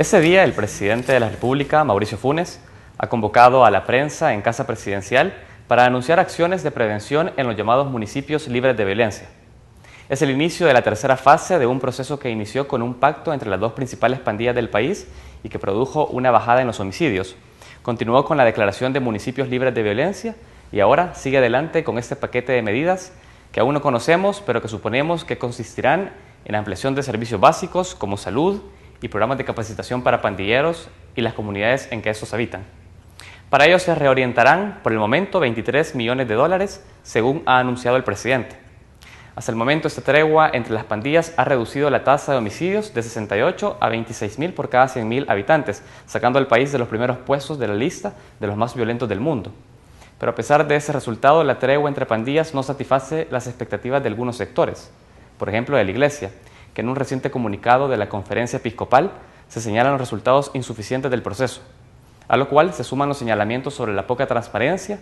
Ese día, el presidente de la República, Mauricio Funes, ha convocado a la prensa en Casa Presidencial para anunciar acciones de prevención en los llamados municipios libres de violencia. Es el inicio de la tercera fase de un proceso que inició con un pacto entre las dos principales pandillas del país y que produjo una bajada en los homicidios. Continuó con la declaración de municipios libres de violencia y ahora sigue adelante con este paquete de medidas que aún no conocemos, pero que suponemos que consistirán en ampliación de servicios básicos como salud y programas de capacitación para pandilleros y las comunidades en que estos habitan. Para ello se reorientarán por el momento 23 millones de dólares, según ha anunciado el presidente. Hasta el momento, esta tregua entre las pandillas ha reducido la tasa de homicidios de 68 a 26.000 por cada 100.000 habitantes, sacando al país de los primeros puestos de la lista de los más violentos del mundo. Pero a pesar de ese resultado, la tregua entre pandillas no satisface las expectativas de algunos sectores, por ejemplo de la Iglesia, que en un reciente comunicado de la Conferencia Episcopal se señalan los resultados insuficientes del proceso, a lo cual se suman los señalamientos sobre la poca transparencia,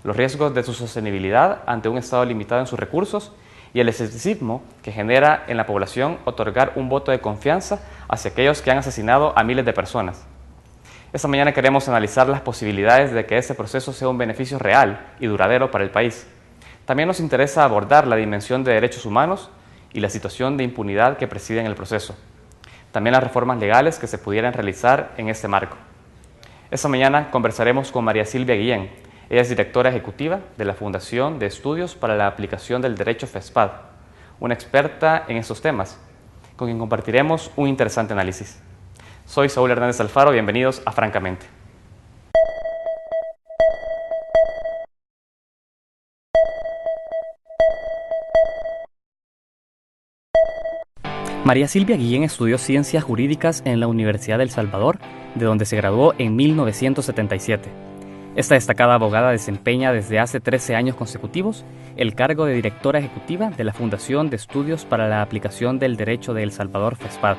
los riesgos de su sostenibilidad ante un Estado limitado en sus recursos y el escepticismo que genera en la población otorgar un voto de confianza hacia aquellos que han asesinado a miles de personas. Esta mañana queremos analizar las posibilidades de que este proceso sea un beneficio real y duradero para el país. También nos interesa abordar la dimensión de derechos humanos y la situación de impunidad que preside en el proceso. También las reformas legales que se pudieran realizar en este marco. Esta mañana conversaremos con María Silvia Guillén. Ella es directora ejecutiva de la Fundación de Estudios para la Aplicación del Derecho FESPAD, una experta en estos temas, con quien compartiremos un interesante análisis. Soy Saúl Hernández Alfaro, bienvenidos a Francamente. María Silvia Guillén estudió Ciencias Jurídicas en la Universidad de El Salvador, de donde se graduó en 1977. Esta destacada abogada desempeña desde hace 13 años consecutivos el cargo de directora ejecutiva de la Fundación de Estudios para la Aplicación del Derecho de El Salvador, FESPAD,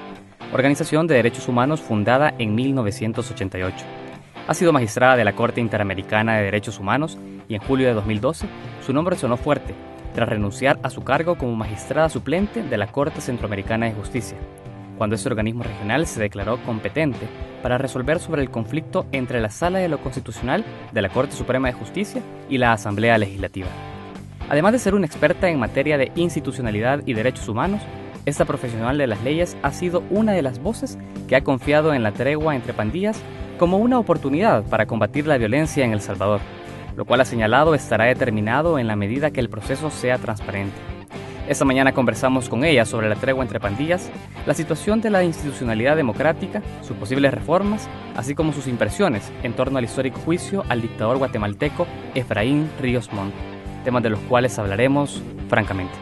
organización de derechos humanos fundada en 1988. Ha sido magistrada de la Corte Interamericana de Derechos Humanos y en julio de 2012 su nombre sonó fuerte tras renunciar a su cargo como magistrada suplente de la Corte Centroamericana de Justicia, cuando este organismo regional se declaró competente para resolver sobre el conflicto entre la Sala de lo Constitucional de la Corte Suprema de Justicia y la Asamblea Legislativa. Además de ser una experta en materia de institucionalidad y derechos humanos, esta profesional de las leyes ha sido una de las voces que ha confiado en la tregua entre pandillas como una oportunidad para combatir la violencia en El Salvador, lo cual ha señalado estará determinado en la medida que el proceso sea transparente. Esta mañana conversamos con ella sobre la tregua entre pandillas, la situación de la institucionalidad democrática, sus posibles reformas, así como sus impresiones en torno al histórico juicio al dictador guatemalteco Efraín Ríos Montt, temas de los cuales hablaremos francamente.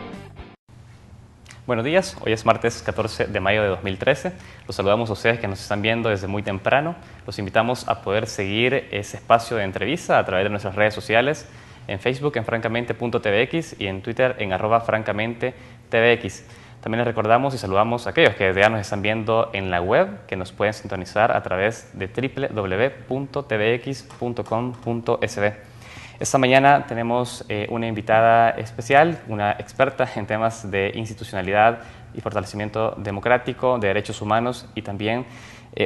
Buenos días, hoy es martes 14 de mayo de 2013. Los saludamos a ustedes que nos están viendo desde muy temprano. Los invitamos a poder seguir ese espacio de entrevista a través de nuestras redes sociales, en Facebook en francamente.tvx y en Twitter en @francamente.tvx. También les recordamos y saludamos a aquellos que ya nos están viendo en la web, que nos pueden sintonizar a través de www.tvx.com.sb. Esta mañana tenemos una invitada especial, una experta en temas de institucionalidad y fortalecimiento democrático, de derechos humanos y también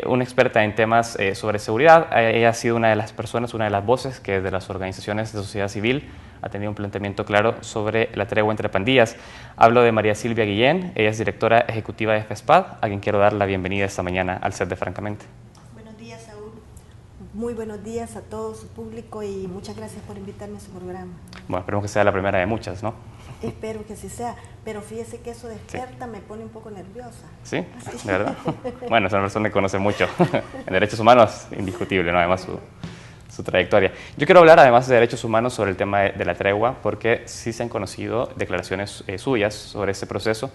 una experta en temas sobre seguridad. Ella ha sido una de las personas, una de las voces que desde las organizaciones de sociedad civil ha tenido un planteamiento claro sobre la tregua entre pandillas. Hablo de María Silvia Guillén, ella es directora ejecutiva de FESPAD, a quien quiero dar la bienvenida esta mañana al set de Francamente. Buenos días, Saúl. Muy buenos días a todo su público y muchas gracias por invitarme a su programa. Bueno, esperemos que sea la primera de muchas, ¿no? Espero que así sea, pero fíjese que eso de experta me pone un poco nerviosa. ¿Sí? ¿De verdad? Bueno, es una persona que conoce mucho. En derechos humanos, indiscutible, ¿no? Además, su trayectoria. Yo quiero hablar, además de derechos humanos, sobre el tema de la tregua, porque sí se han conocido declaraciones suyas sobre este proceso.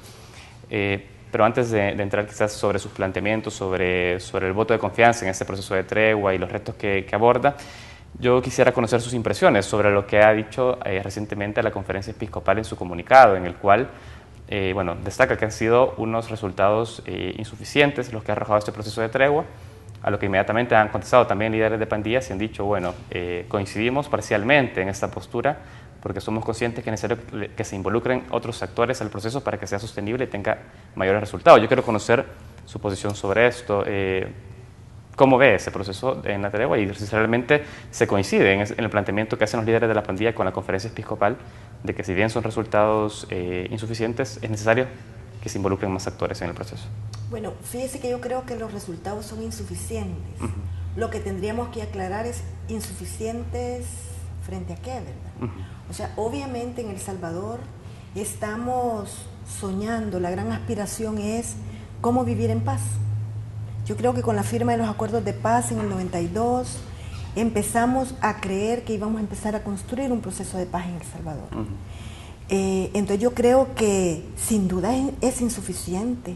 Pero antes de entrar quizás sobre sus planteamientos, sobre el voto de confianza en este proceso de tregua y los retos que aborda, yo quisiera conocer sus impresiones sobre lo que ha dicho recientemente la Conferencia Episcopal en su comunicado, en el cual destaca que han sido unos resultados insuficientes los que ha arrojado este proceso de tregua, a lo que inmediatamente han contestado también líderes de pandillas y han dicho, coincidimos parcialmente en esta postura porque somos conscientes que es necesario que se involucren otros actores al proceso para que sea sostenible y tenga mayores resultados. Yo quiero conocer su posición sobre esto. ¿Cómo ve ese proceso en la tregua? Y si realmente se coincide en el planteamiento que hacen los líderes de la pandilla con la conferencia episcopal de que si bien son resultados insuficientes, es necesario que se involucren más actores en el proceso. Bueno, fíjese que yo creo que los resultados son insuficientes. Lo que tendríamos que aclarar es insuficientes frente a qué, ¿verdad? O sea, obviamente en El Salvador estamos soñando, la gran aspiración es cómo vivir en paz. Yo creo que con la firma de los acuerdos de paz en el 92 empezamos a creer que íbamos a empezar a construir un proceso de paz en El Salvador. Entonces yo creo que sin duda es insuficiente.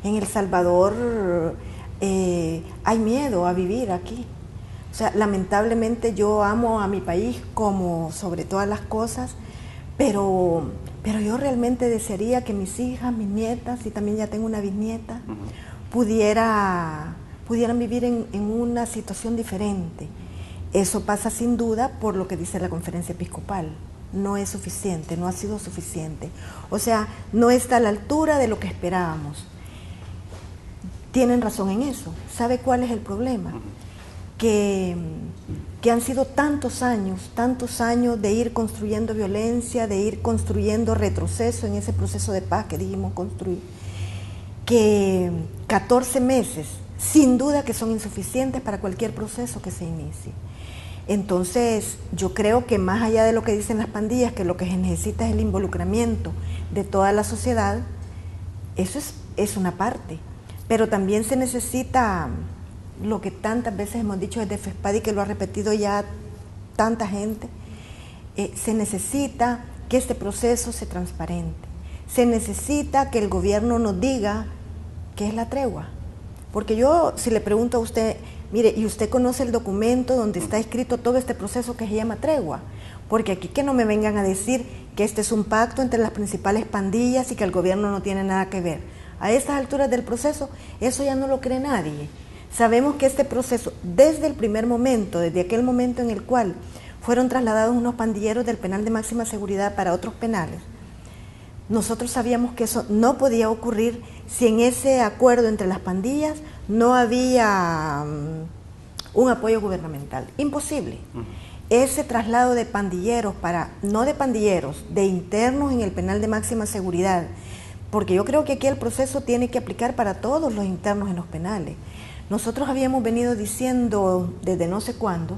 En El Salvador hay miedo a vivir aquí. O sea, lamentablemente yo amo a mi país como sobre todas las cosas, pero yo realmente desearía que mis hijas, mis nietas, y también ya tengo una bisnieta, pudieran vivir en una situación diferente. Eso pasa sin duda por lo que dice la conferencia episcopal. No es suficiente, no ha sido suficiente. O sea, no está a la altura de lo que esperábamos. Tienen razón en eso. ¿Sabe cuál es el problema? Que han sido tantos años de ir construyendo violencia, de ir construyendo retroceso en ese proceso de paz que dijimos construir, que 14 meses, sin duda que son insuficientes para cualquier proceso que se inicie. Entonces, yo creo que más allá de lo que dicen las pandillas, que lo que se necesita es el involucramiento de toda la sociedad, eso es una parte. Pero también se necesita lo que tantas veces hemos dicho desde FESPAD y que lo ha repetido ya tanta gente, se necesita que este proceso se transparente. Se necesita que el gobierno nos diga qué es la tregua. Porque yo, si le pregunto a usted, mire, ¿y usted conoce el documento donde está escrito todo este proceso que se llama tregua? Porque aquí que no me vengan a decir que este es un pacto entre las principales pandillas y que el gobierno no tiene nada que ver. A estas alturas del proceso, eso ya no lo cree nadie. Sabemos que este proceso, desde el primer momento, desde aquel momento en el cual fueron trasladados unos pandilleros del penal de máxima seguridad para otros penales, nosotros sabíamos que eso no podía ocurrir si en ese acuerdo entre las pandillas no había un apoyo gubernamental. Imposible. Ese traslado de pandilleros no de pandilleros, de internos en el penal de máxima seguridad, porque yo creo que aquí el proceso tiene que aplicar para todos los internos en los penales. Nosotros habíamos venido diciendo desde no sé cuándo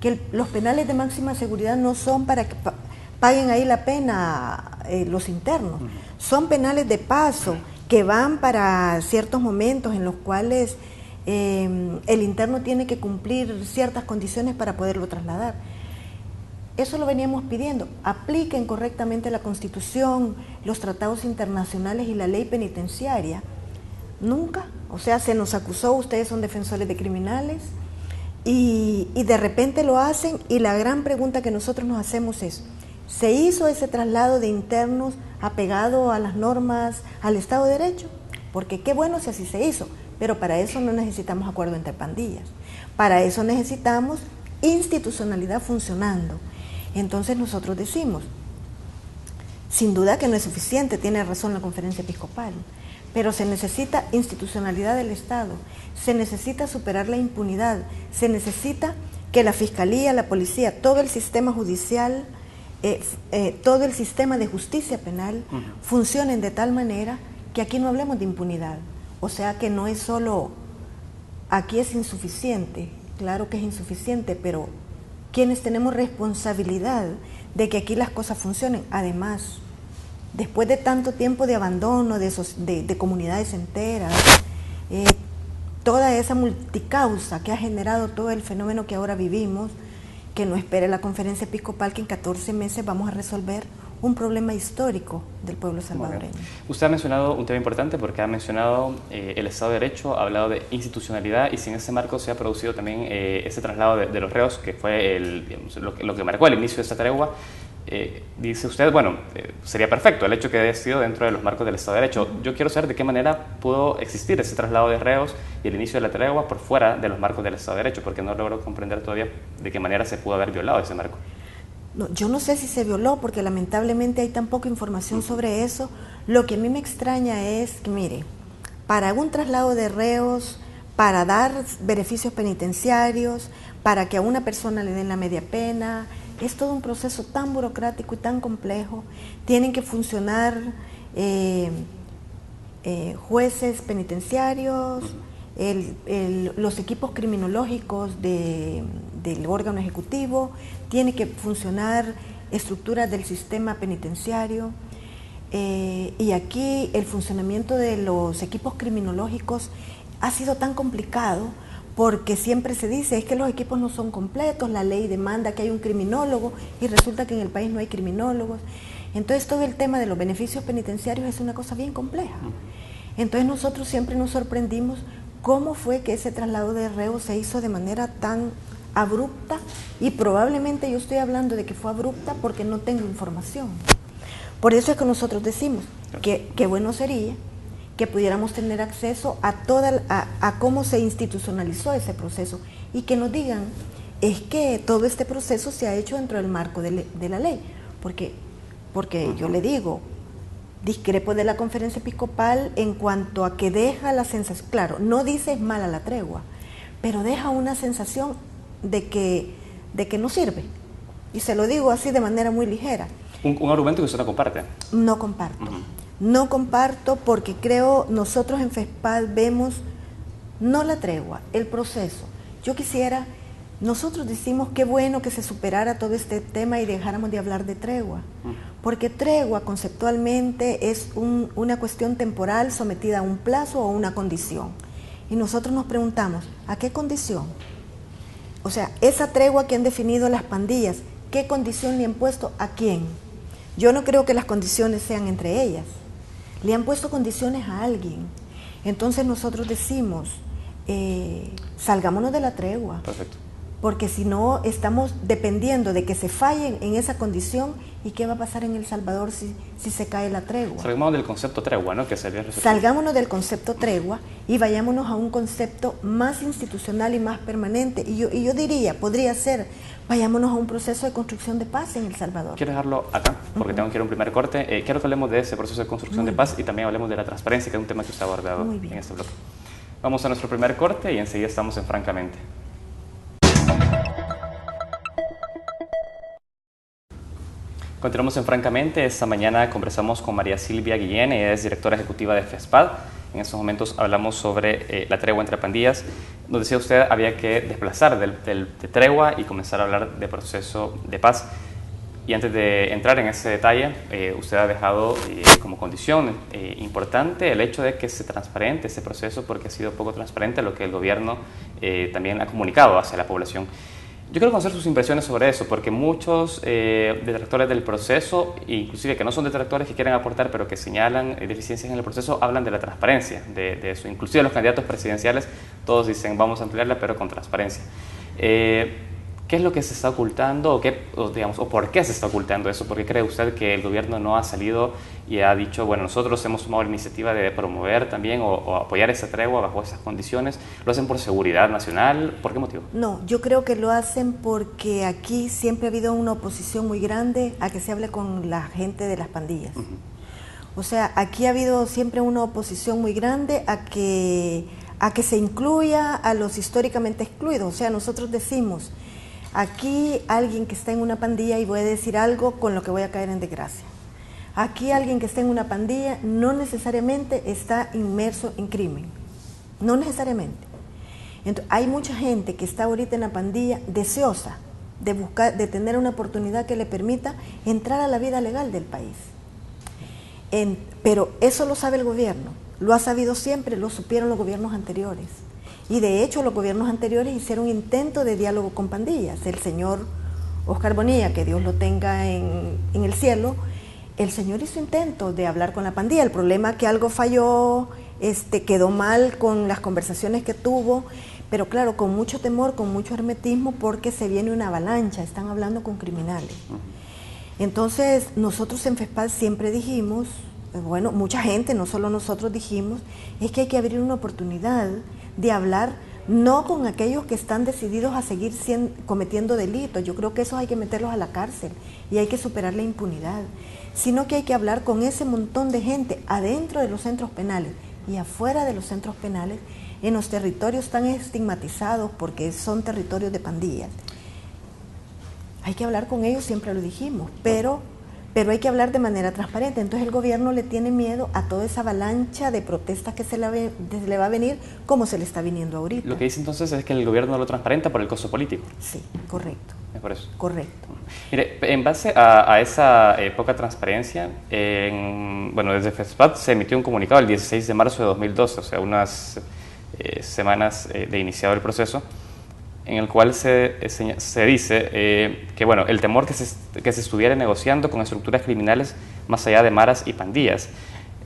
que los penales de máxima seguridad no son para que paguen ahí la pena los internos, son penales de paso que van para ciertos momentos en los cuales el interno tiene que cumplir ciertas condiciones para poderlo trasladar. Eso lo veníamos pidiendo, apliquen correctamente la Constitución, los tratados internacionales y la ley penitenciaria. Nunca, o sea, se nos acusó, ustedes son defensores de criminales, y de repente lo hacen, y la gran pregunta que nosotros nos hacemos es, ¿se hizo ese traslado de internos apegado a las normas, al Estado de Derecho? Porque qué bueno si así se hizo, pero para eso no necesitamos acuerdo entre pandillas, para eso necesitamos institucionalidad funcionando. Entonces nosotros decimos, sin duda que no es suficiente, tiene razón la conferencia episcopal, pero se necesita institucionalidad del Estado, se necesita superar la impunidad, se necesita que la Fiscalía, la Policía, todo el sistema judicial, todo el sistema de justicia penal funcionen de tal manera que aquí no hablemos de impunidad. O sea que no es solo, aquí es insuficiente, claro que es insuficiente, pero quienes tenemos responsabilidad de que aquí las cosas funcionen. Además, después de tanto tiempo de abandono de comunidades enteras, toda esa multicausa que ha generado todo el fenómeno que ahora vivimos, que no espere la conferencia episcopal que en 14 meses vamos a resolver un problema histórico del pueblo salvadoreño. Usted ha mencionado un tema importante porque ha mencionado el Estado de Derecho, ha hablado de institucionalidad y si en ese marco se ha producido también ese traslado de los reos, que fue lo que marcó el inicio de esta tregua. Dice usted, bueno, sería perfecto el hecho que haya sido dentro de los marcos del Estado de Derecho. Yo quiero saber de qué manera pudo existir ese traslado de reos y el inicio de la tregua por fuera de los marcos del Estado de Derecho, porque no logro comprender todavía de qué manera se pudo haber violado ese marco. No, yo no sé si se violó porque lamentablemente hay tan poca información sobre eso. Lo que a mí me extraña es que, mire, para un traslado de reos, para dar beneficios penitenciarios, para que a una persona le den la media pena. Es todo un proceso tan burocrático y tan complejo. Tienen que funcionar jueces penitenciarios, los equipos criminológicos del órgano ejecutivo, tiene que funcionar estructuras del sistema penitenciario. Y aquí el funcionamiento de los equipos criminológicos ha sido tan complicado porque siempre se dice es que los equipos no son completos, la ley demanda que hay un criminólogo y resulta que en el país no hay criminólogos. Entonces todo el tema de los beneficios penitenciarios es una cosa bien compleja. Entonces nosotros siempre nos sorprendimos cómo fue que ese traslado de reos se hizo de manera tan abrupta, y probablemente yo estoy hablando de que fue abrupta porque no tengo información. Por eso es que nosotros decimos que bueno sería que pudiéramos tener acceso a cómo se institucionalizó ese proceso y que nos digan es que todo este proceso se ha hecho dentro del marco de la ley, porque yo le digo, discrepo de la conferencia episcopal en cuanto a que deja la sensación, claro, no dice es mala la tregua, pero deja una sensación de que no sirve, y se lo digo así de manera muy ligera. Un argumento que usted no comparte. No comparto. No comparto porque creo, nosotros en FESPAD vemos no la tregua, el proceso. Yo quisiera, nosotros decimos qué bueno que se superara todo este tema y dejáramos de hablar de tregua, porque tregua conceptualmente es una cuestión temporal sometida a un plazo o a una condición. Y nosotros nos preguntamos, ¿a qué condición? O sea, esa tregua que han definido las pandillas, ¿qué condición le han puesto a quién? Yo no creo que las condiciones sean entre ellas. Le han puesto condiciones a alguien. Entonces nosotros decimos, salgámonos de la tregua. Perfecto. Porque si no, estamos dependiendo de que se fallen en esa condición. ¿Y qué va a pasar en El Salvador si se cae la tregua? Salgámonos del concepto tregua, ¿no? Que sería Salgámonos del concepto tregua y vayámonos a un concepto más institucional y más permanente. Y yo diría, podría ser, vayámonos a un proceso de construcción de paz en El Salvador. Quiero dejarlo acá, porque tengo que ir a un primer corte. Quiero que hablemos de ese proceso de construcción de paz y también hablemos de la transparencia, que es un tema que usted ha abordado en este bloque. Vamos a nuestro primer corte y enseguida estamos en Francamente. Continuamos en Francamente. Esta mañana conversamos con María Silvia Guillén, ella es directora ejecutiva de FESPAD. En estos momentos hablamos sobre la tregua entre pandillas. Nos decía usted había que desplazar de tregua y comenzar a hablar de proceso de paz. Y antes de entrar en ese detalle, usted ha dejado como condición importante el hecho de que se transparente ese proceso, porque ha sido poco transparente lo que el gobierno también ha comunicado hacia la población. Yo quiero conocer sus impresiones sobre eso, porque muchos detractores del proceso, inclusive que no son detractores que quieren aportar, pero que señalan deficiencias en el proceso, hablan de la transparencia, de eso. Inclusive los candidatos presidenciales, todos dicen vamos a ampliarla, pero con transparencia. ¿Qué es lo que se está ocultando o por qué se está ocultando eso? ¿Por qué cree usted que el gobierno no ha salido y ha dicho, bueno, nosotros hemos tomado la iniciativa de promover también o apoyar esa tregua bajo esas condiciones? ¿Lo hacen por seguridad nacional? ¿Por qué motivo? No, yo creo que lo hacen porque aquí siempre ha habido una oposición muy grande a que se hable con la gente de las pandillas. O sea, aquí ha habido siempre una oposición muy grande a que se incluya a los históricamente excluidos. O sea, nosotros decimos, aquí alguien que está en una pandilla, y voy a decir algo con lo que voy a caer en desgracia, aquí alguien que está en una pandilla no necesariamente está inmerso en crimen, no necesariamente. Entonces, hay mucha gente que está ahorita en la pandilla deseosa de tener una oportunidad que le permita entrar a la vida legal del país. Pero eso lo sabe el gobierno, lo ha sabido siempre, lo supieron los gobiernos anteriores. Y de hecho los gobiernos anteriores hicieron un intento de diálogo con pandillas. El señor Oscar Bonilla, que Dios lo tenga en el cielo, el señor hizo intento de hablar con la pandilla. El problema es que algo falló, quedó mal con las conversaciones que tuvo, pero claro, con mucho temor, con mucho hermetismo, porque se viene una avalancha, están hablando con criminales. Entonces nosotros en FESPAD siempre dijimos, bueno, mucha gente, no solo nosotros dijimos, es que hay que abrir una oportunidad de hablar no con aquellos que están decididos a seguir cometiendo delitos, yo creo que esos hay que meterlos a la cárcel y hay que superar la impunidad, sino que hay que hablar con ese montón de gente adentro de los centros penales y afuera de los centros penales, en los territorios tan estigmatizados porque son territorios de pandillas. Hay que hablar con ellos, siempre lo dijimos, pero hay que hablar de manera transparente. Entonces el gobierno le tiene miedo a toda esa avalancha de protestas que se le va a venir, como se le está viniendo ahorita. Lo que dice entonces es que el gobierno lo transparenta por el costo político. Sí, correcto. Es por eso. Correcto. Mire, en base a esa poca transparencia, desde FESPAD se emitió un comunicado el 16 de marzo de 2012, o sea, unas semanas de iniciado el proceso, en el cual se dice que el temor que se estuviera negociando con estructuras criminales más allá de maras y pandillas.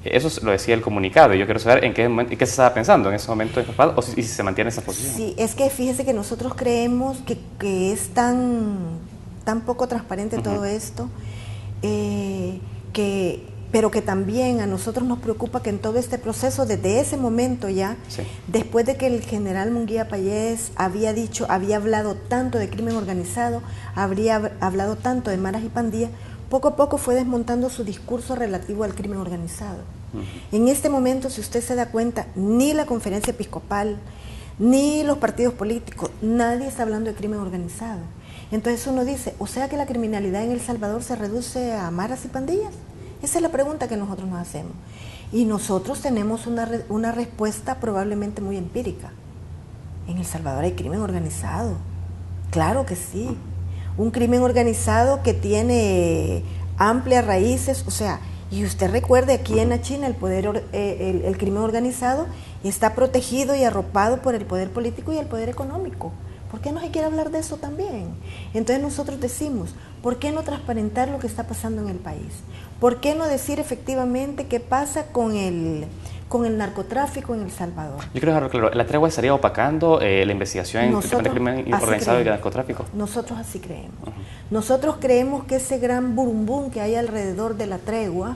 Eso lo decía el comunicado, y yo quiero saber en qué se estaba pensando en ese momento en FESPAD, o si se mantiene esa posición. Sí, es que fíjese que nosotros creemos que es tan poco transparente todo esto, pero que también a nosotros nos preocupa que en todo este proceso, desde ese momento ya, después de que el general Munguía Payés había hablado tanto de crimen organizado, habría hablado tanto de maras y pandillas, poco a poco fue desmontando su discurso relativo al crimen organizado. En este momento, si usted se da cuenta, ni la conferencia episcopal, ni los partidos políticos, nadie está hablando de crimen organizado. Entonces uno dice, o sea que la criminalidad en El Salvador se reduce a maras y pandillas. Esa es la pregunta que nosotros nos hacemos. Y nosotros tenemos una respuesta probablemente muy empírica. En El Salvador hay crimen organizado. Claro que sí. Un crimen organizado que tiene amplias raíces, o sea, y usted recuerde, aquí en la China el crimen organizado está protegido y arropado por el poder político y el poder económico. ¿Por qué no se quiere hablar de eso también? Entonces nosotros decimos, ¿por qué no transparentar lo que está pasando en el país? ¿Por qué no decir efectivamente qué pasa con el narcotráfico en El Salvador? Yo quiero dejarlo claro, ¿la tregua estaría opacando la investigación en crimen organizado y narcotráfico? Nosotros así creemos. Nosotros creemos que ese gran burumbum que hay alrededor de la tregua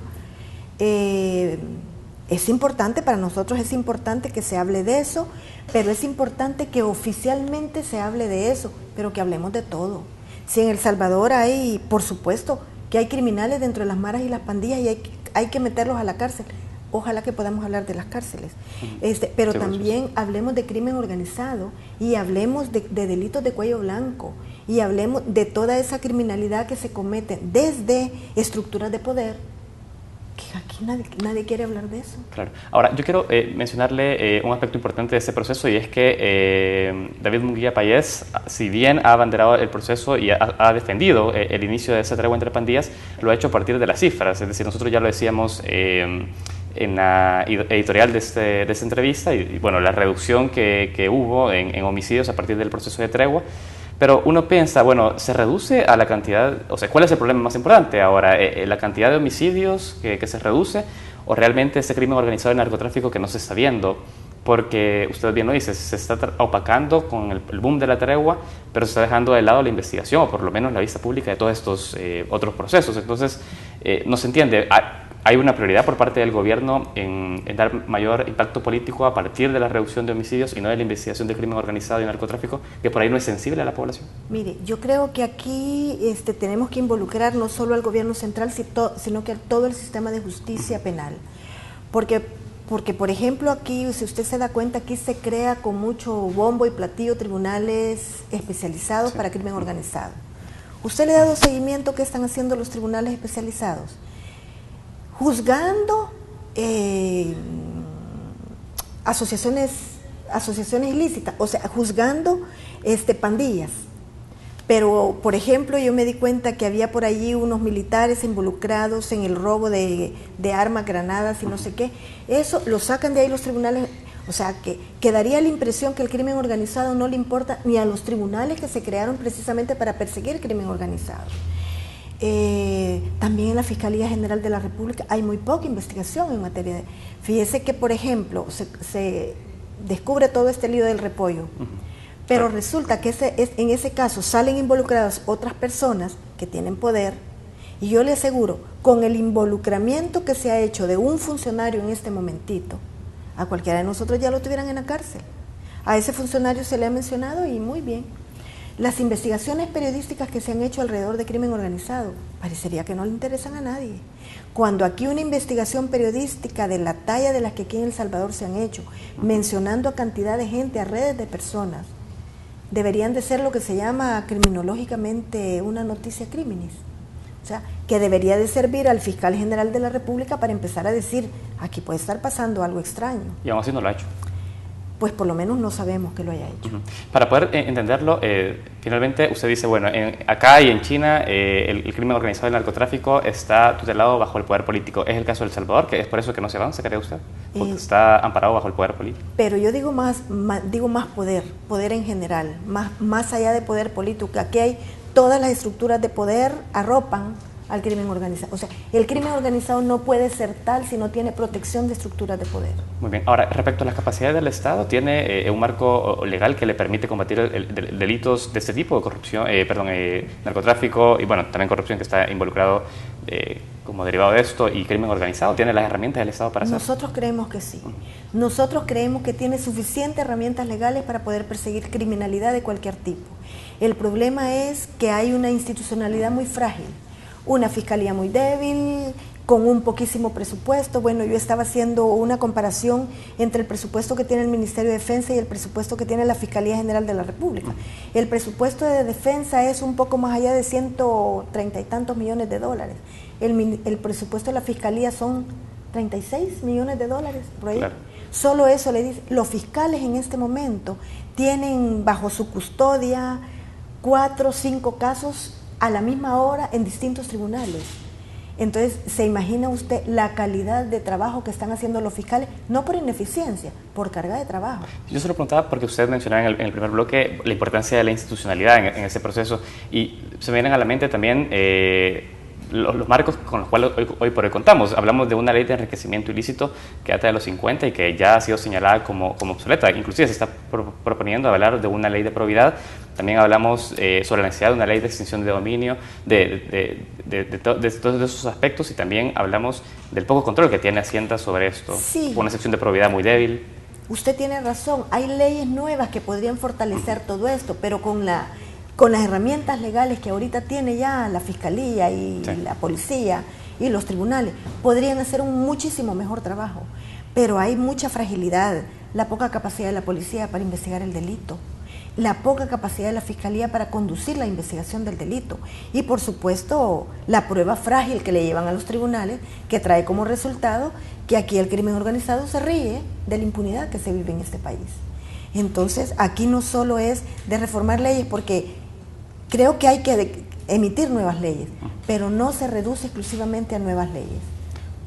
es importante, para nosotros es importante que se hable de eso, pero es importante que oficialmente se hable de eso, pero que hablemos de todo. Si en El Salvador hay, por supuesto, que hay criminales dentro de las maras y las pandillas y hay que meterlos a la cárcel. Ojalá que podamos hablar de las cárceles. Pero sí, también hablemos de crimen organizado y hablemos de delitos de cuello blanco y hablemos de toda esa criminalidad que se comete desde estructuras de poder, que aquí nadie quiere hablar de eso. Claro. Ahora, yo quiero mencionarle un aspecto importante de este proceso, y es que David Munguía Payés, si bien ha abanderado el proceso y ha defendido el inicio de esa tregua entre pandillas, lo ha hecho a partir de las cifras. Es decir, nosotros ya lo decíamos en la editorial de esta entrevista, y la reducción que hubo en homicidios a partir del proceso de tregua. Pero uno piensa, se reduce a la cantidad, o sea, ¿cuál es el problema más importante ahora? ¿La cantidad de homicidios que se reduce, o realmente ese crimen organizado de narcotráfico que no se está viendo? Porque usted bien lo dice, se está opacando con el boom de la tregua, pero se está dejando de lado la investigación, o por lo menos la vista pública de todos estos otros procesos. Entonces, no se entiende. Hay una prioridad por parte del gobierno en dar mayor impacto político a partir de la reducción de homicidios y no de la investigación de crimen organizado y narcotráfico, que por ahí no es sensible a la población. Mire, yo creo que aquí tenemos que involucrar no solo al gobierno central, sino que a todo el sistema de justicia penal. Porque, por ejemplo, aquí, si usted se da cuenta, aquí se crea con mucho bombo y platillo tribunales especializados para crimen organizado. ¿Usted le ha dado seguimiento qué están haciendo los tribunales especializados? Juzgando asociaciones ilícitas, o sea, juzgando pandillas. Pero, por ejemplo, yo me di cuenta que había por allí unos militares involucrados en el robo de armas, granadas y no sé qué. Eso lo sacan de ahí los tribunales. O sea, que daría la impresión que el crimen organizado no le importa ni a los tribunales que se crearon precisamente para perseguir el crimen organizado. También en la Fiscalía General de la República hay muy poca investigación en materia de... Fíjese que, por ejemplo, se descubre todo este lío del repollo, pero resulta que en ese caso salen involucradas otras personas que tienen poder, y yo le aseguro, con el involucramiento que se ha hecho de un funcionario en este momentito, a cualquiera de nosotros ya lo tuvieran en la cárcel. A ese funcionario se le ha mencionado y muy bien. Las investigaciones periodísticas que se han hecho alrededor de crimen organizado parecería que no le interesan a nadie. Cuando aquí una investigación periodística de la talla de las que aquí en El Salvador se han hecho, mencionando a cantidad de gente, a redes de personas, deberían de ser lo que se llama criminológicamente una noticia criminis. O sea, que debería de servir al fiscal general de la República para empezar a decir, aquí puede estar pasando algo extraño. Y aún así no lo ha hecho. Pues por lo menos no sabemos que lo haya hecho. Para poder entenderlo, finalmente usted dice, bueno, acá y en China el crimen organizado y el narcotráfico está tutelado bajo el poder político. ¿Es el caso de El Salvador, que es por eso que no se avanza, cree usted? Porque está amparado bajo el poder político. Pero yo digo más poder en general, más allá de poder político. Aquí hay todas las estructuras de poder arropan al crimen organizado. O sea, el crimen organizado no puede ser tal si no tiene protección de estructuras de poder. Muy bien. Ahora, respecto a las capacidades del Estado, ¿tiene un marco legal que le permite combatir delitos de este tipo, de corrupción, narcotráfico y bueno, también corrupción que está involucrado como derivado de esto y crimen organizado? ¿Tiene las herramientas del Estado para hacerlo? Nosotros creemos que sí. Nosotros creemos que tiene suficientes herramientas legales para poder perseguir criminalidad de cualquier tipo. El problema es que hay una institucionalidad muy frágil, una fiscalía muy débil, con un poquísimo presupuesto. Bueno, yo estaba haciendo una comparación entre el presupuesto que tiene el Ministerio de Defensa y el presupuesto que tiene la Fiscalía General de la República. El presupuesto de defensa es un poco más allá de 130 y tantos millones de dólares. El presupuesto de la Fiscalía son 36 millones de dólares, por ahí. Claro. Solo eso le dice. Los fiscales en este momento tienen bajo su custodia 4 o 5 casos a la misma hora en distintos tribunales. Entonces, ¿se imagina usted la calidad de trabajo que están haciendo los fiscales? No por ineficiencia, por carga de trabajo. Yo se lo preguntaba porque usted mencionaba en el primer bloque la importancia de la institucionalidad en ese proceso y se me vienen a la mente también los marcos con los cuales hoy por hoy contamos. Hablamos de una ley de enriquecimiento ilícito que data de los 50 y que ya ha sido señalada como obsoleta. Inclusive se está proponiendo hablar de una ley de probidad. También hablamos sobre la necesidad de una ley de extinción de dominio, de todos esos aspectos, y también hablamos del poco control que tiene Hacienda sobre esto. Sí. Una sección de probidad muy débil. Usted tiene razón, hay leyes nuevas que podrían fortalecer todo esto, pero con las herramientas legales que ahorita tiene ya la Fiscalía y la Policía y los tribunales, podrían hacer un muchísimo mejor trabajo. Pero hay mucha fragilidad, la poca capacidad de la Policía para investigar el delito, la poca capacidad de la Fiscalía para conducir la investigación del delito y, por supuesto, la prueba frágil que le llevan a los tribunales, que trae como resultado que aquí el crimen organizado se ríe de la impunidad que se vive en este país. Entonces, aquí no solo es de reformar leyes, porque creo que hay que emitir nuevas leyes, pero no se reduce exclusivamente a nuevas leyes,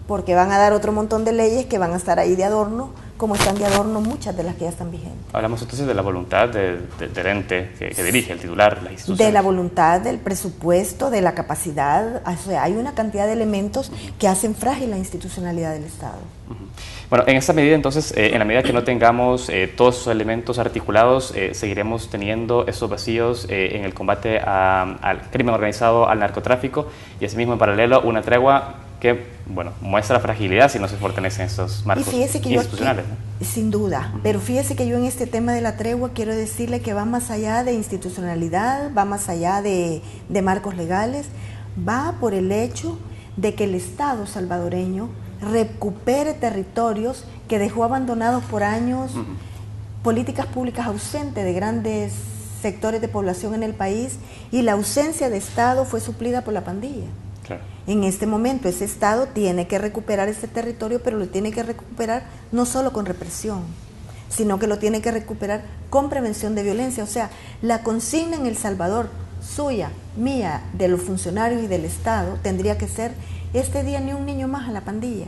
porque van a dar otro montón de leyes que van a estar ahí de adorno, como están de adorno muchas de las que ya están vigentes. Hablamos entonces de la voluntad del ente que dirige, el titular, la institución. De la voluntad, del presupuesto, de la capacidad. O sea, hay una cantidad de elementos que hacen frágil la institucionalidad del Estado. Bueno, en esta medida entonces, en la medida que no tengamos todos esos elementos articulados, seguiremos teniendo esos vacíos en el combate al crimen organizado, al narcotráfico, y asimismo en paralelo una tregua que, bueno, muestra fragilidad si no se fortalecen estos marcos institucionales. Aquí, sin duda, pero fíjese que yo en este tema de la tregua quiero decirle que va más allá de institucionalidad, va más allá de marcos legales, va por el hecho de que el Estado salvadoreño recupere territorios que dejó abandonados por años, políticas públicas ausentes de grandes sectores de población en el país, y la ausencia de Estado fue suplida por la pandilla. Claro. En este momento ese Estado tiene que recuperar ese territorio, pero lo tiene que recuperar no solo con represión, sino que lo tiene que recuperar con prevención de violencia. O sea, la consigna en El Salvador, suya, mía, de los funcionarios y del Estado, tendría que ser: este día ni un niño más a la pandilla.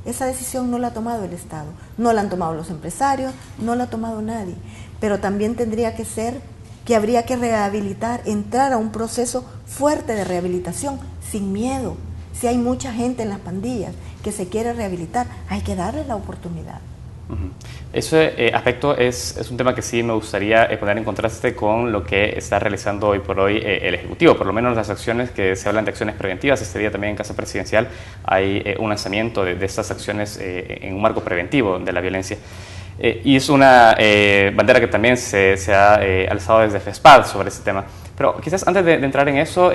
Esa decisión no la ha tomado el Estado, no la han tomado los empresarios, no la ha tomado nadie. Pero también tendría que ser que habría que rehabilitar, entrar a un proceso fuerte de rehabilitación, sin miedo. Si hay mucha gente en las pandillas que se quiere rehabilitar, hay que darle la oportunidad. Ese aspecto es un tema que sí me gustaría poner en contraste con lo que está realizando hoy por hoy el Ejecutivo, por lo menos las acciones que se hablan de acciones preventivas. Este día también en Casa Presidencial hay un lanzamiento de estas acciones en un marco preventivo de la violencia. Y es una bandera que también se ha alzado desde FESPAD sobre ese tema. Pero quizás antes de entrar en eso,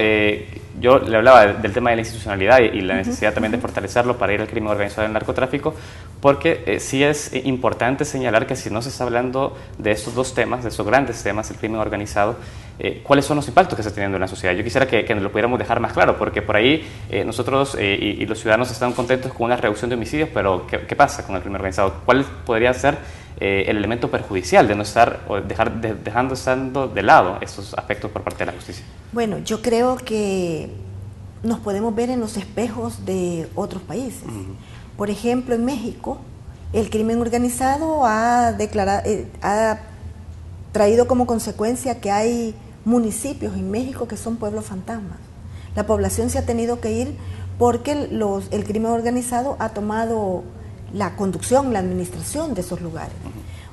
yo le hablaba del tema de la institucionalidad y la necesidad también de fortalecerlo para ir al crimen organizado y al narcotráfico, porque sí es importante señalar que si no se está hablando de estos dos temas, de estos grandes temas, el crimen organizado, ¿cuáles son los impactos que está teniendo en la sociedad? Yo quisiera que nos lo pudiéramos dejar más claro, porque por ahí nosotros y los ciudadanos están contentos con una reducción de homicidios, pero ¿qué pasa con el crimen organizado? ¿Cuál podría ser el elemento perjudicial de no estar o dejando estando de lado estos aspectos por parte de la justicia? Bueno, yo creo que nos podemos ver en los espejos de otros países. Por ejemplo, en México, el crimen organizado ha traído como consecuencia que hay municipios en México que son pueblos fantasmas. La población se ha tenido que ir porque el crimen organizado ha tomado la conducción, la administración de esos lugares.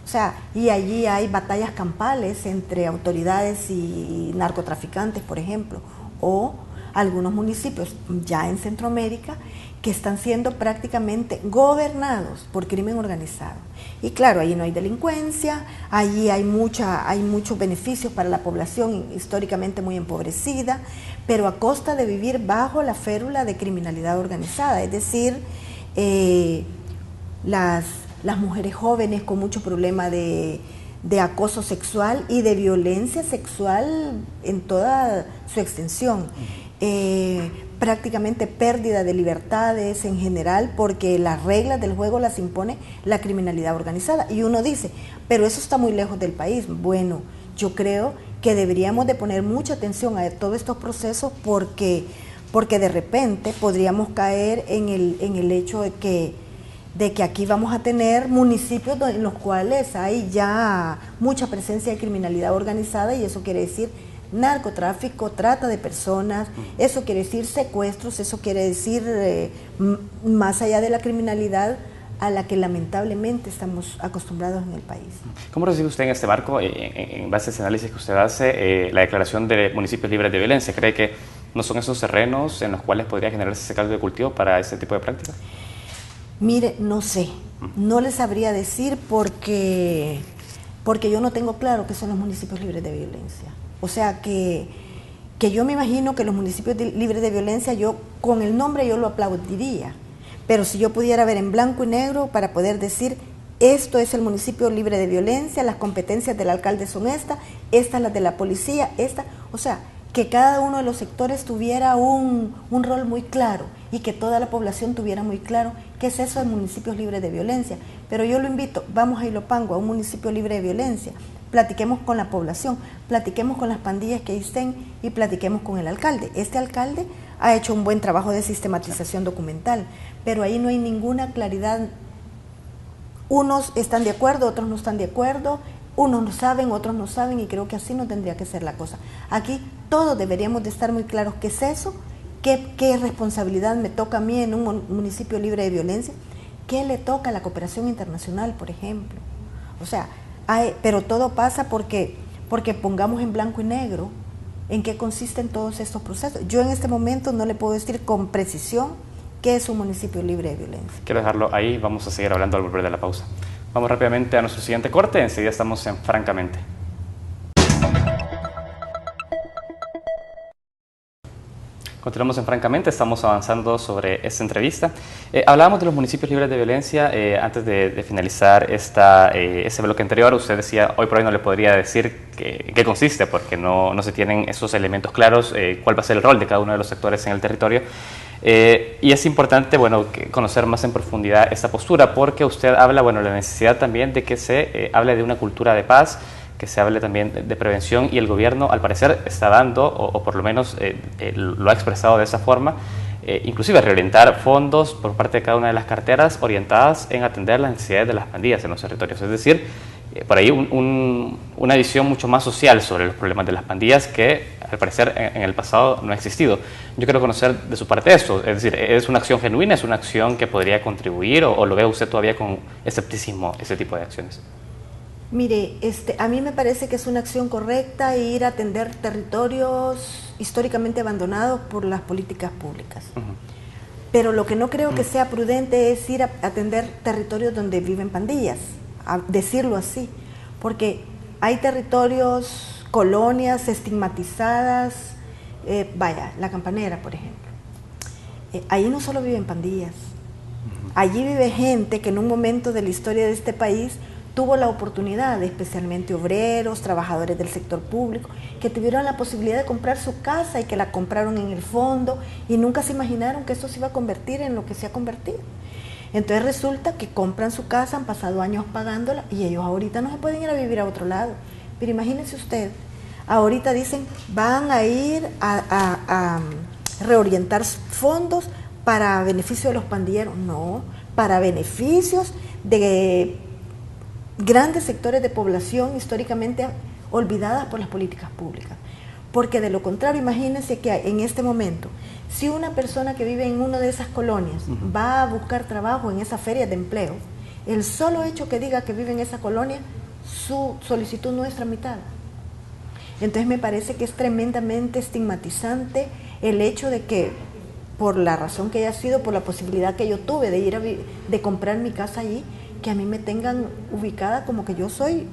O sea, y allí hay batallas campales entre autoridades y narcotraficantes, por ejemplo, o algunos municipios ya en Centroamérica que están siendo prácticamente gobernados por crimen organizado. Y claro, allí no hay delincuencia, allí hay muchos beneficios para la población históricamente muy empobrecida, pero a costa de vivir bajo la férula de criminalidad organizada, es decir, las mujeres jóvenes con mucho problema de acoso sexual y de violencia sexual en toda su extensión. Prácticamente pérdida de libertades en general porque las reglas del juego las impone la criminalidad organizada. Y uno dice, pero eso está muy lejos del país. Bueno, yo creo que deberíamos de poner mucha atención a todos estos procesos porque de repente podríamos caer en el hecho de que aquí vamos a tener municipios en los cuales hay ya mucha presencia de criminalidad organizada y eso quiere decir narcotráfico, trata de personas, eso quiere decir secuestros, eso quiere decir más allá de la criminalidad a la que lamentablemente estamos acostumbrados en el país. ¿Cómo recibe usted en este marco, en base a ese análisis que usted hace, la declaración de municipios libres de violencia? ¿Cree que no son esos terrenos en los cuales podría generarse ese caldo de cultivo para este tipo de prácticas? Mire, no sé, no les sabría decir porque yo no tengo claro qué son los municipios libres de violencia. O sea que yo me imagino que los municipios libres de violencia, yo con el nombre yo lo aplaudiría, pero si yo pudiera ver en blanco y negro para poder decir, esto es el municipio libre de violencia, las competencias del alcalde son estas las de la policía, o sea, que cada uno de los sectores tuviera un rol muy claro y que toda la población tuviera muy claro qué es eso de municipios libres de violencia. Pero yo lo invito, vamos a Ilopango, a un municipio libre de violencia, platiquemos con la población, platiquemos con las pandillas que ahí estén y platiquemos con el alcalde. Este alcalde ha hecho un buen trabajo de sistematización documental, pero ahí no hay ninguna claridad. Unos están de acuerdo, otros no están de acuerdo, unos no saben, otros no saben y creo que así no tendría que ser la cosa. Aquí todos deberíamos de estar muy claros qué es eso, qué responsabilidad me toca a mí en un municipio libre de violencia, qué le toca a la cooperación internacional, por ejemplo. O sea, pero todo pasa porque pongamos en blanco y negro en qué consisten todos estos procesos. Yo en este momento no le puedo decir con precisión qué es un municipio libre de violencia. Quiero dejarlo ahí, vamos a seguir hablando al volver de la pausa. Vamos rápidamente a nuestro siguiente corte, enseguida estamos en Francamente. Continuamos en Francamente, estamos avanzando sobre esta entrevista. Hablábamos de los municipios libres de violencia. Antes de finalizar ese bloque anterior, usted decía, hoy por hoy no le podría decir qué consiste, porque no se tienen esos elementos claros, cuál va a ser el rol de cada uno de los sectores en el territorio. Y es importante, conocer más en profundidad esta postura, porque usted habla, la necesidad también de que se hable de una cultura de paz, que se hable también de prevención, y el gobierno al parecer está dando, o por lo menos lo ha expresado de esa forma, inclusive reorientar fondos por parte de cada una de las carteras orientadas en atender las necesidades de las pandillas en los territorios, es decir, por ahí una visión mucho más social sobre los problemas de las pandillas que al parecer en el pasado no ha existido. Yo quiero conocer de su parte esto, es decir, ¿es una acción genuina, es una acción que podría contribuir o lo ve usted todavía con escepticismo ese tipo de acciones? Mire, a mí me parece que es una acción correcta ir a atender territorios históricamente abandonados por las políticas públicas. Pero lo que no creo que sea prudente es ir a atender territorios donde viven pandillas. a decirlo así, porque hay territorios, colonias estigmatizadas, vaya, La Campanera, por ejemplo. Ahí no solo viven pandillas, allí vive gente que en un momento de la historia de este país tuvo la oportunidad, especialmente obreros, trabajadores del sector público, que tuvieron la posibilidad de comprar su casa y que la compraron en el fondo y nunca se imaginaron que eso se iba a convertir en lo que se ha convertido. Entonces resulta que compran su casa, han pasado años pagándola y ellos ahorita no se pueden ir a vivir a otro lado. Pero imagínense usted, ahorita dicen van a ir a reorientar fondos para beneficio de los pandilleros. No, para beneficios de grandes sectores de población históricamente olvidadas por las políticas públicas. Porque de lo contrario, imagínense que en este momento, si una persona que vive en una de esas colonias va a buscar trabajo en esa feria de empleo, el solo hecho que diga que vive en esa colonia, su solicitud no es tramitada. Entonces me parece que es tremendamente estigmatizante el hecho de que, por la razón que haya sido, por la posibilidad que yo tuve de ir de comprar mi casa allí, que a mí me tengan ubicada como que yo soy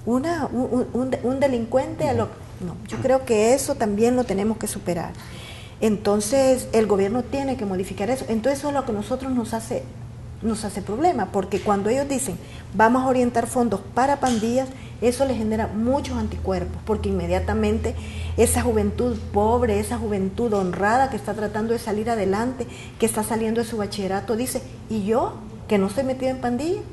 un delincuente. No, yo creo que eso también lo tenemos que superar. Entonces el gobierno tiene que modificar eso. Entonces eso es lo que a nosotros nos hace problema, porque cuando ellos dicen vamos a orientar fondos para pandillas, eso les genera muchos anticuerpos, porque inmediatamente esa juventud pobre, esa juventud honrada que está tratando de salir adelante, que está saliendo de su bachillerato, dice, ¿y yo? Que no estoy metido en pandillas.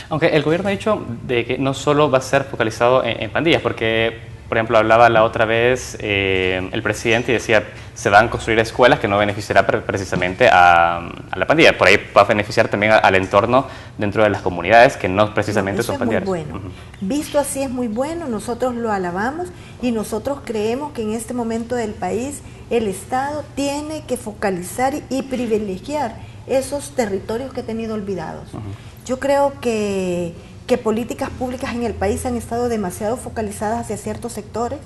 Aunque el gobierno ha dicho de que no solo va a ser focalizado en pandillas, porque, por ejemplo, hablaba la otra vez el presidente y decía se van a construir escuelas que no beneficiará precisamente a la pandilla. Por ahí va a beneficiar también al entorno dentro de las comunidades que no precisamente son pandilleras. Muy bueno. Visto así es muy bueno, nosotros lo alabamos y nosotros creemos que en este momento del país el Estado tiene que focalizar y privilegiar esos territorios que he tenido olvidados. Yo creo que políticas públicas en el país han estado demasiado focalizadas hacia ciertos sectores,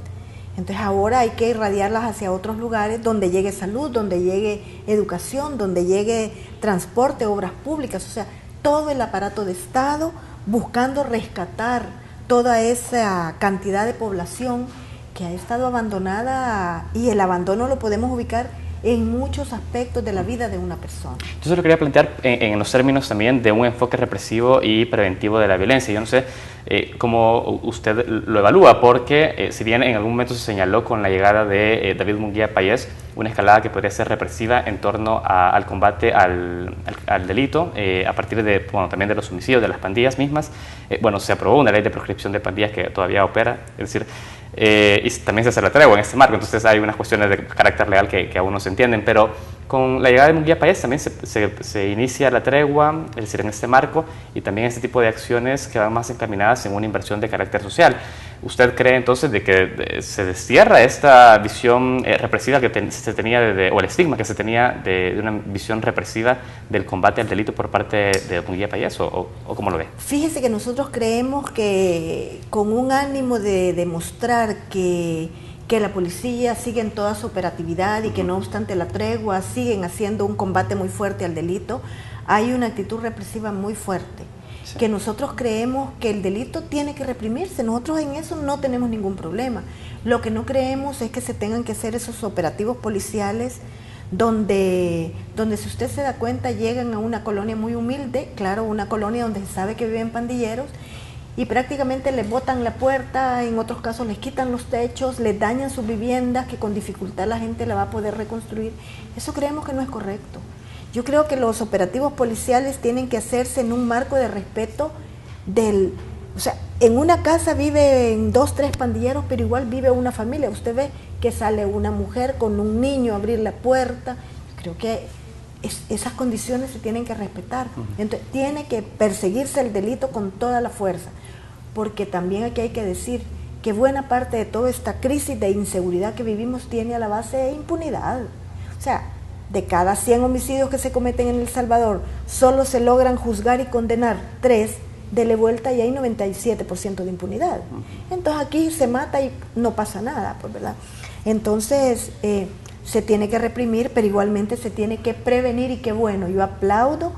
entonces ahora hay que irradiarlas hacia otros lugares donde llegue salud, donde llegue educación, donde llegue transporte, obras públicas, o sea, todo el aparato de Estado buscando rescatar toda esa cantidad de población que ha estado abandonada, y el abandono lo podemos ubicar en muchos aspectos de la vida de una persona. Entonces lo quería plantear en los términos también de un enfoque represivo y preventivo de la violencia. Yo no sé cómo usted lo evalúa, porque si bien en algún momento se señaló con la llegada de David Munguía Payés una escalada que podría ser represiva en torno al combate al delito, a partir de, bueno, también de los homicidios, de las pandillas mismas, bueno, se aprobó una ley de proscripción de pandillas que todavía opera, es decir, y también se hace la tregua en este marco, entonces hay unas cuestiones de carácter legal que aún no se entienden, pero con la llegada de Munguía Payés también se inicia la tregua, es decir, en este marco, y también este tipo de acciones que van más encaminadas en una inversión de carácter social. ¿Usted cree entonces de que se destierra esta visión represiva que se tenía, o el estigma que se tenía de una visión represiva del combate al delito por parte de Munguía Payés, o cómo lo ve? Fíjese que nosotros creemos que con un ánimo de demostrar que la policía sigue en toda su operatividad y que no obstante la tregua siguen haciendo un combate muy fuerte al delito, hay una actitud represiva muy fuerte. Sí. Que nosotros creemos que el delito tiene que reprimirse, nosotros en eso no tenemos ningún problema. Lo que no creemos es que se tengan que hacer esos operativos policiales donde si usted se da cuenta llegan a una colonia muy humilde, claro, una colonia donde se sabe que viven pandilleros, y prácticamente les botan la puerta, en otros casos les quitan los techos, les dañan sus viviendas, que con dificultad la gente la va a poder reconstruir. Eso creemos que no es correcto. Yo creo que los operativos policiales tienen que hacerse en un marco de respeto o sea, en una casa viven 2, 3 pandilleros, pero igual vive una familia. Usted ve que sale una mujer con un niño a abrir la puerta. Creo que esas condiciones se tienen que respetar. Entonces, tiene que perseguirse el delito con toda la fuerza, porque también aquí hay que decir que buena parte de toda esta crisis de inseguridad que vivimos tiene a la base impunidad. O sea, de cada 100 homicidios que se cometen en El Salvador, solo se logran juzgar y condenar 3, dele vuelta y hay 97% de impunidad. Entonces aquí se mata y no pasa nada, pues, ¿verdad? Entonces, se tiene que reprimir, pero igualmente se tiene que prevenir, y qué bueno, yo aplaudo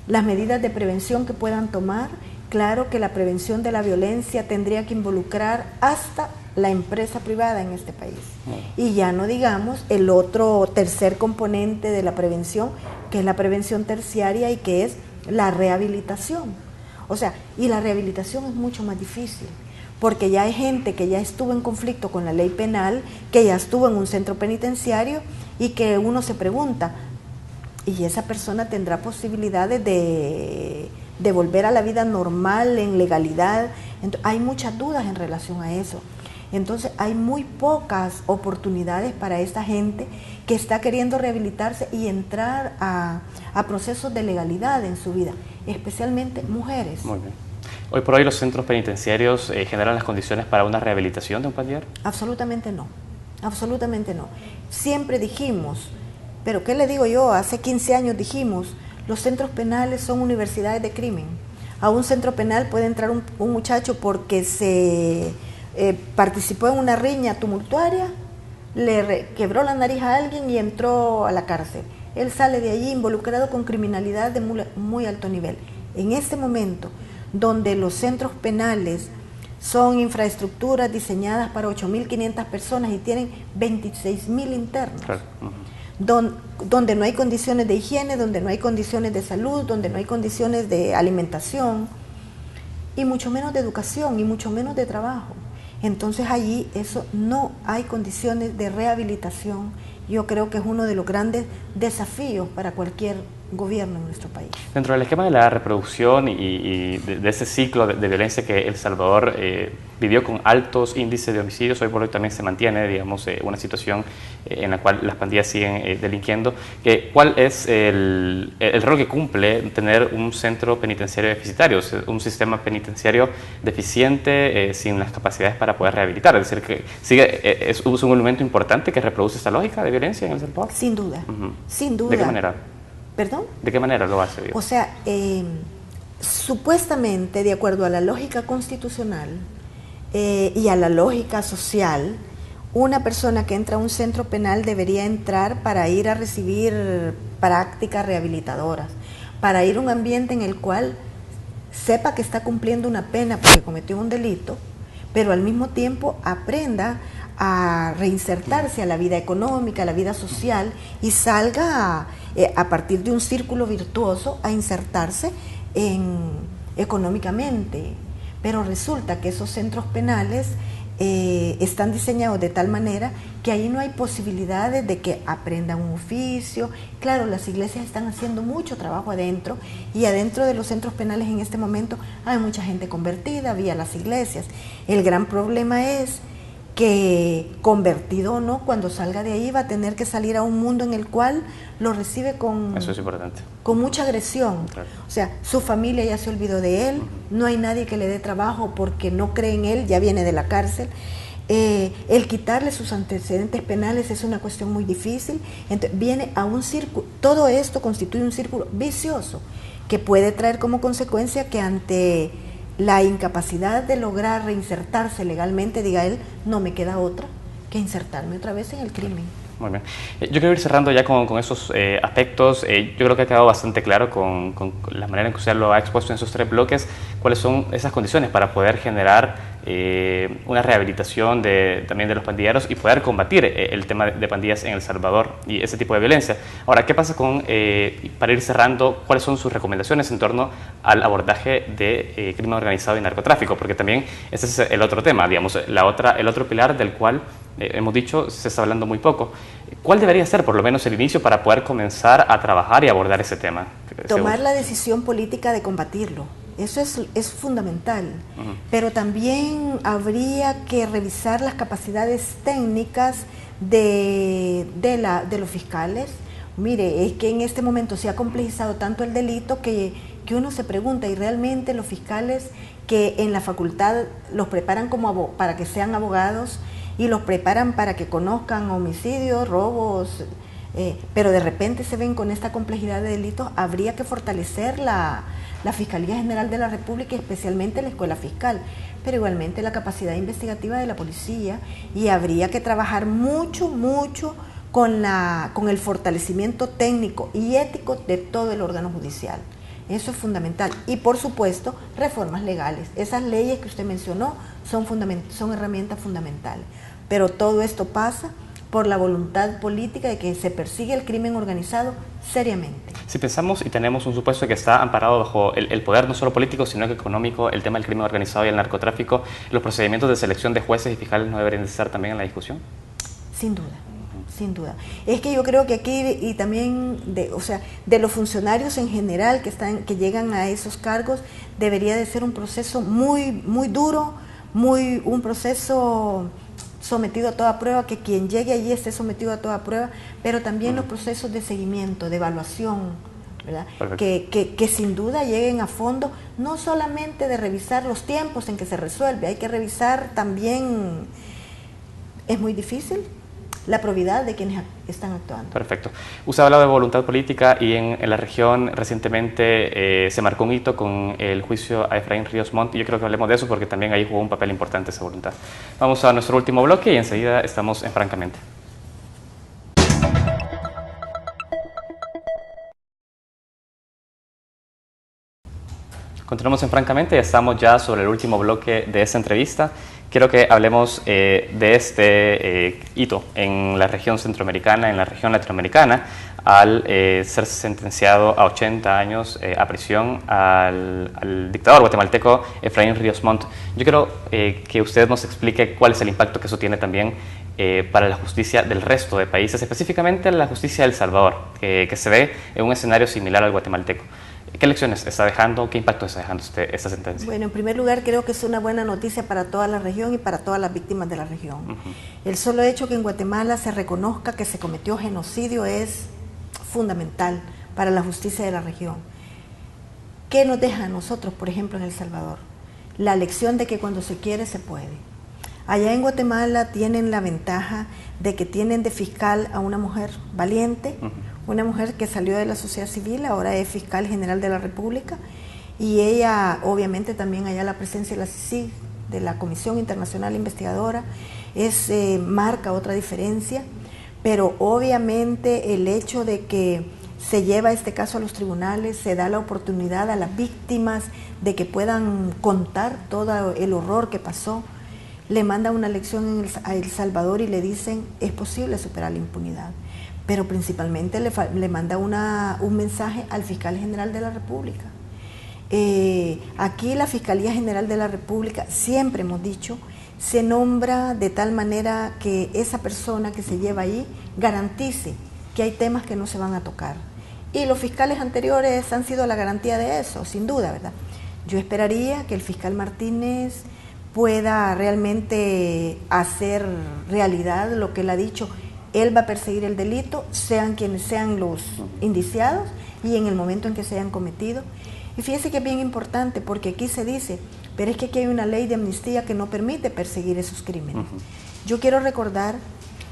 las medidas de prevención que puedan tomar. Claro que la prevención de la violencia tendría que involucrar hasta la empresa privada en este país. Y ya no digamos el otro tercer componente de la prevención, que es la prevención terciaria y que es la rehabilitación. O sea, y la rehabilitación es mucho más difícil, porque ya hay gente que ya estuvo en conflicto con la ley penal, que ya estuvo en un centro penitenciario y que uno se pregunta, ¿y esa persona tendrá posibilidades de volver a la vida normal, en legalidad? Entonces, hay muchas dudas en relación a eso. Entonces hay muy pocas oportunidades para esta gente que está queriendo rehabilitarse y entrar a procesos de legalidad en su vida, especialmente mujeres. Muy bien. Hoy por hoy los centros penitenciarios generan las condiciones para una rehabilitación de un pandillero. Absolutamente no, absolutamente no. Siempre dijimos, pero ¿qué le digo yo? Hace 15 años dijimos, los centros penales son universidades de crimen. A un centro penal puede entrar un muchacho porque se participó en una riña tumultuaria, quebró la nariz a alguien y entró a la cárcel. Él sale de allí involucrado con criminalidad de muy alto nivel. En este momento, donde los centros penales son infraestructuras diseñadas para 8.500 personas y tienen 26.000 internos, claro. Donde no hay condiciones de higiene, donde no hay condiciones de salud, donde no hay condiciones de alimentación, y mucho menos de educación, y mucho menos de trabajo. Entonces allí eso no hay condiciones de rehabilitación. Yo creo que es uno de los grandes desafíos para cualquier gobierno en nuestro país. Dentro del esquema de la reproducción y de ese ciclo de violencia que El Salvador vivió con altos índices de homicidios, hoy por hoy también se mantiene, digamos, una situación en la cual las pandillas siguen delinquiendo. ¿Cuál es el rol que cumple tener un centro penitenciario deficitario, un sistema penitenciario deficiente sin las capacidades para poder rehabilitar? Es decir, que es un elemento importante que reproduce esta lógica de violencia en El Salvador. Sin duda, sin duda. ¿De qué manera? ¿Perdón? ¿De qué manera lo hace? O sea, supuestamente, de acuerdo a la lógica constitucional y a la lógica social, una persona que entra a un centro penal debería entrar para ir a recibir prácticas rehabilitadoras, para ir a un ambiente en el cual sepa que está cumpliendo una pena porque cometió un delito, pero al mismo tiempo aprenda a reinsertarse a la vida económica, a la vida social, y salga a partir de un círculo virtuoso a insertarse económicamente. Pero resulta que esos centros penales están diseñados de tal manera que ahí no hay posibilidades de que aprendan un oficio. Claro, las iglesias están haciendo mucho trabajo adentro, y adentro de los centros penales en este momento hay mucha gente convertida vía las iglesias. El gran problema es que, convertido o no, cuando salga de ahí va a tener que salir a un mundo en el cual lo recibe con, eso es importante, con mucha agresión. Claro. O sea, su familia ya se olvidó de él, no hay nadie que le dé trabajo porque no cree en él, ya viene de la cárcel. El quitarle sus antecedentes penales es una cuestión muy difícil. Entonces, viene a un círculo, todo esto constituye un círculo vicioso que puede traer como consecuencia que ante la incapacidad de lograr reinsertarse legalmente, diga él, no me queda otra que insertarme otra vez en el crimen. Muy bien. Yo quiero ir cerrando ya con esos aspectos. Yo creo que ha quedado bastante claro con la manera en que usted lo ha expuesto en esos 3 bloques, cuáles son esas condiciones para poder generar una rehabilitación también de los pandilleros y poder combatir el tema de pandillas en El Salvador y ese tipo de violencia. Ahora, ¿qué pasa para ir cerrando, cuáles son sus recomendaciones en torno al abordaje de crimen organizado y narcotráfico? Porque también ese es el otro tema, digamos, el otro pilar del cual hemos dicho, se está hablando muy poco. ¿Cuál debería ser, por lo menos, el inicio para poder comenzar a trabajar y abordar ese tema? Tomar la decisión política de combatirlo. Eso es fundamental. Pero también habría que revisar las capacidades técnicas de los fiscales. Mire, es que en este momento se ha complejizado tanto el delito que uno se pregunta, y realmente los fiscales que en la facultad los preparan para que sean abogados, y los preparan para que conozcan homicidios, robos, pero de repente se ven con esta complejidad de delitos. Habría que fortalecer la Fiscalía General de la República, especialmente la Escuela Fiscal, pero igualmente la capacidad investigativa de la policía, y habría que trabajar mucho con el fortalecimiento técnico y ético de todo el órgano judicial. Eso es fundamental. Y por supuesto, reformas legales. Esas leyes que usted mencionó son herramientas fundamentales. Pero todo esto pasa por la voluntad política de que se persigue el crimen organizado seriamente. Si pensamos y tenemos un supuesto que está amparado bajo el poder no solo político, sino que económico, el tema del crimen organizado y el narcotráfico, ¿los procedimientos de selección de jueces y fiscales no deberían estar también en la discusión? Sin duda. Sin duda. Es que yo creo que aquí, y también de los funcionarios en general que llegan a esos cargos, debería de ser un proceso muy, muy duro, un proceso sometido a toda prueba, que quien llegue allí esté sometido a toda prueba, pero también los procesos de seguimiento, de evaluación, ¿verdad? Que sin duda lleguen a fondo, no solamente de revisar los tiempos en que se resuelve, hay que revisar también, es muy difícil, la probidad de quienes están actuando. Perfecto. Usted ha hablado de voluntad política y en la región recientemente se marcó un hito con el juicio a Efraín Ríos Montt, y yo creo que hablemos de eso porque también ahí jugó un papel importante esa voluntad. Vamos a nuestro último bloque y enseguida estamos en Francamente. Continuamos en Francamente, ya estamos ya sobre el último bloque de esta entrevista. Quiero que hablemos de este hito en la región centroamericana, en la región latinoamericana, al ser sentenciado a 80 años a prisión al dictador guatemalteco Efraín Ríos Montt. Yo quiero que usted nos explique cuál es el impacto que eso tiene también para la justicia del resto de países, específicamente la justicia de El Salvador, que se ve en un escenario similar al guatemalteco. ¿Qué lecciones está dejando, qué impacto está dejando esta sentencia? Bueno, en primer lugar, creo que es una buena noticia para toda la región y para todas las víctimas de la región. El solo hecho que en Guatemala se reconozca que se cometió genocidio es fundamental para la justicia de la región. ¿Qué nos deja a nosotros, por ejemplo, en El Salvador? La lección de que cuando se quiere, se puede. Allá en Guatemala tienen la ventaja de que tienen de fiscal a una mujer valiente, una mujer que salió de la sociedad civil, ahora es fiscal general de la República, y ella, obviamente también allá la presencia de la CICIG, de la Comisión Internacional Investigadora, marca otra diferencia, pero obviamente el hecho de que se lleva este caso a los tribunales, se da la oportunidad a las víctimas de que puedan contar todo el horror que pasó, le manda una lección a El Salvador y le dicen, es posible superar la impunidad. Pero principalmente le manda un mensaje al fiscal general de la República. Aquí la Fiscalía General de la República, siempre hemos dicho, se nombra de tal manera que esa persona que se lleva ahí garantice que hay temas que no se van a tocar. Y los fiscales anteriores han sido la garantía de eso, sin duda, ¿verdad? Yo esperaría que el fiscal Martínez pueda realmente hacer realidad lo que él ha dicho. Él va a perseguir el delito, sean quienes sean los indiciados y en el momento en que se hayan cometido. Y fíjese que es bien importante porque aquí se dice, pero es que aquí hay una ley de amnistía que no permite perseguir esos crímenes. Yo quiero recordar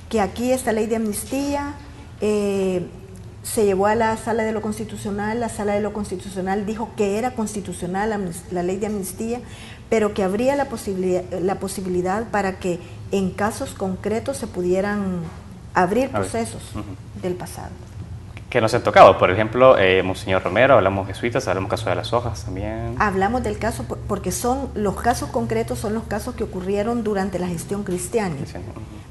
que aquí esta ley de amnistía se llevó a la Sala de lo Constitucional, la Sala de lo Constitucional dijo que era constitucional la ley de amnistía, pero que habría la posibilidad para que en casos concretos se pudieran abrir procesos del pasado. Que nos han tocado, por ejemplo, Monseñor Romero, hablamos jesuitas, hablamos caso de las hojas también. Hablamos del caso porque son los casos concretos, son los casos que ocurrieron durante la gestión cristiana,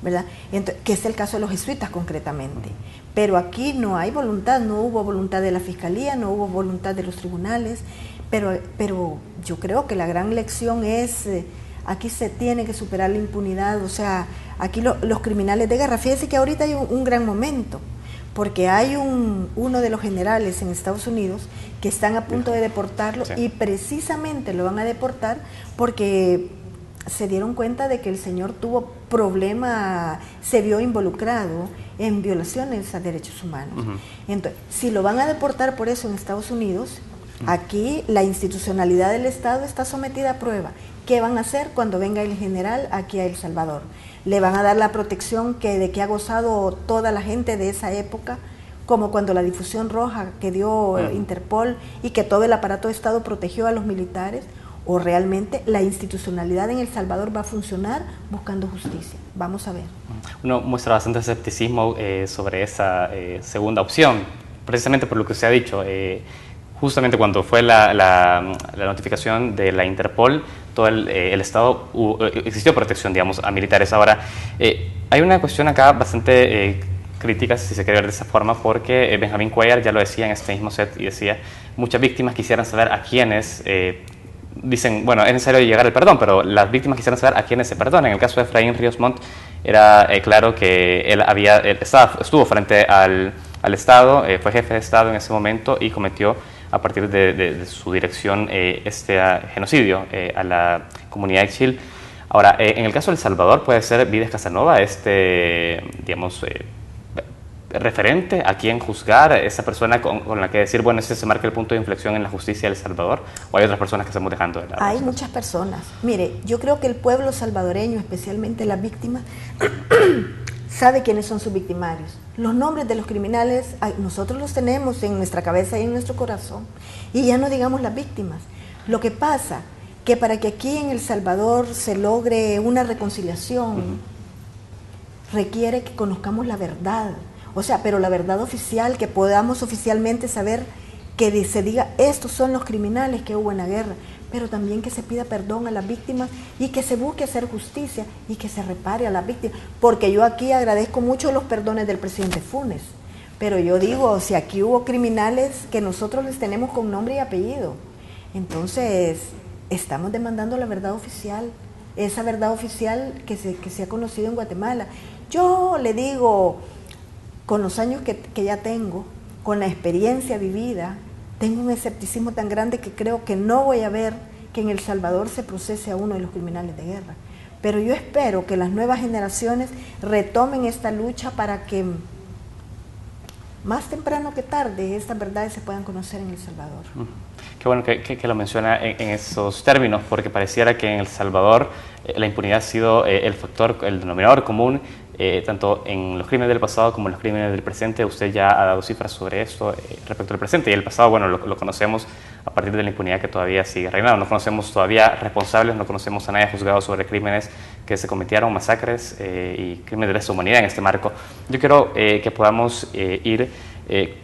¿verdad? Entonces, que es el caso de los jesuitas concretamente. Pero aquí no hay voluntad, no hubo voluntad de la Fiscalía, no hubo voluntad de los tribunales, pero yo creo que la gran lección es, aquí se tiene que superar la impunidad, o sea, aquí los criminales de guerra, fíjense que ahorita hay un gran momento, porque hay uno de los generales en Estados Unidos que están a punto de deportarlo y precisamente lo van a deportar porque se dieron cuenta de que el señor tuvo problema, se vio involucrado en violaciones a derechos humanos. Entonces, si lo van a deportar por eso en Estados Unidos, aquí la institucionalidad del Estado está sometida a prueba. ¿Qué van a hacer cuando venga el general aquí a El Salvador? Le van a dar la protección de que ha gozado toda la gente de esa época, como cuando la difusión roja que dio Interpol y que todo el aparato de Estado protegió a los militares, o realmente la institucionalidad en El Salvador va a funcionar buscando justicia. Vamos a ver. Uno muestra bastante escepticismo sobre esa segunda opción, precisamente por lo que usted ha dicho. Justamente cuando fue la notificación de la Interpol, todo el Estado existió protección, digamos, a militares. Ahora, hay una cuestión acá bastante crítica, si se quiere ver de esa forma, porque Benjamín Cuellar ya lo decía en este mismo set y decía, muchas víctimas quisieran saber a quiénes dicen, bueno, es necesario llegar al perdón, pero las víctimas quisieran saber a quiénes se perdonan. En el caso de Efraín Ríos Montt era claro que él estuvo frente al Estado, fue jefe de Estado en ese momento y cometió a partir de su dirección este genocidio a la comunidad Ixil. Ahora, en el caso de El Salvador puede ser Vides Casanova digamos, referente a quién juzgar, esa persona con la que decir, bueno, ese se marca el punto de inflexión en la justicia de El Salvador, o hay otras personas que estamos dejando de lado. Hay muchas personas. Mire, yo creo que el pueblo salvadoreño, especialmente las víctimas, sabe quiénes son sus victimarios. Los nombres de los criminales, nosotros los tenemos en nuestra cabeza y en nuestro corazón. Y ya no digamos las víctimas. Lo que pasa, que para que aquí en El Salvador se logre una reconciliación, requiere que conozcamos la verdad. O sea, pero la verdad oficial, que podamos oficialmente saber, que se diga, estos son los criminales que hubo en la guerra, pero también que se pida perdón a las víctimas y que se busque hacer justicia y que se repare a las víctimas. Porque yo aquí agradezco mucho los perdones del presidente Funes, pero yo digo, si aquí hubo criminales que nosotros les tenemos con nombre y apellido, entonces estamos demandando la verdad oficial, esa verdad oficial que se ha conocido en Guatemala. Yo le digo, con los años que ya tengo, con la experiencia vivida, tengo un escepticismo tan grande que creo que no voy a ver que en El Salvador se procese a uno de los criminales de guerra. Pero yo espero que las nuevas generaciones retomen esta lucha para que más temprano que tarde estas verdades se puedan conocer en El Salvador. Qué bueno que lo menciona en esos términos, porque pareciera que en El Salvador la impunidad ha sido el factor, el denominador común, tanto en los crímenes del pasado como en los crímenes del presente. Usted ya ha dado cifras sobre esto respecto al presente, y el pasado, bueno, lo conocemos a partir de la impunidad que todavía sigue reinando. No conocemos todavía responsables, no conocemos a nadie juzgado sobre crímenes que se cometieron, masacres y crímenes de lesa humanidad en este marco. Yo quiero que podamos ir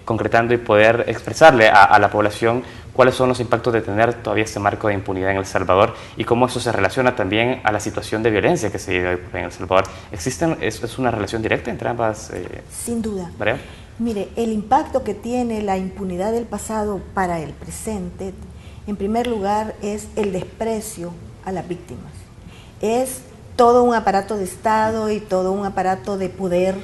concretando y poder expresarle a la población cuáles son los impactos de tener todavía este marco de impunidad en El Salvador y cómo eso se relaciona también a la situación de violencia que se vive en El Salvador. ¿Es una relación directa entre ambas? Sin duda. ¿María? Mire, el impacto que tiene la impunidad del pasado para el presente, en primer lugar, es el desprecio a las víctimas. Es todo un aparato de Estado y todo un aparato de poder